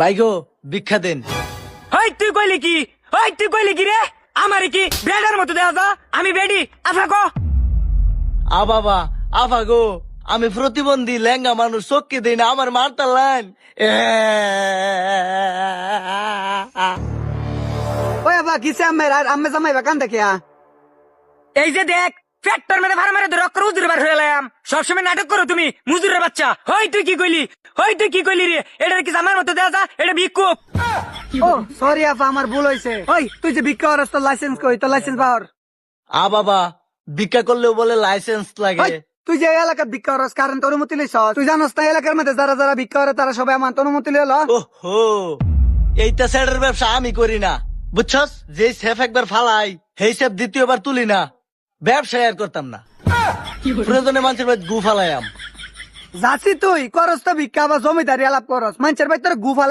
ভাই গো ভিক্ষা দেন। হই তুই কইলি কি রে? আমারে কি ব্রেডের মতো দেওয়া যা? আমি বেডি আফা কো। আ বাবা আফা গো, আমি প্রতিবন্ধী লেঙ্গা মানুষ, চোখকে দেই না, আমার মারতার লাইন। ওই আবা কিসে আম্মে জামাই বাকান দেখিয়া এই যে দেখ ফ্যাক্টর মেরে ভাড়া মেরে রক করে উজুর বার হয়ে এলাম। সবসময় নাটক করো তুমি মুজুরের বাচ্চা। হই তুই কি কইলি রে? এটা কি আমার মতো দেওয়া যা? এটা ভিক্ষুক। ও সরি আফা আমার ভুল হইছে। ওই তুই যে ভিক্ষা করস তোর লাইসেন্স কই? তোর লাইসেন্স পাওয়ার আ বাবা ভিক্ষা করলেও বলে লাইসেন্স লাগে। তুই যে এলাকার ভিক্ষা করস কারণ তোর অনুমতি লইছ? তুই জানোস না এলাকার মধ্যে যারা যারা ভিক্ষা করে তারা সবাই আমার অনুমতি লইল। ওহো, এইটা স্যারের ব্যবসা আমি করি না, বুঝছস? যে সেফ একবার ফালাই সেই সেফ দ্বিতীয়বার তুলি না, ব্যবসা আর করতাম না। প্রয়োজনে মানুষের বাড়ি গু ফালাইয়াম। যাচ্ছি তুই করস তো ভিক্ষা বা জমিদারি আলাপ করস মানুষের বাড়ি তোর গু ফালাই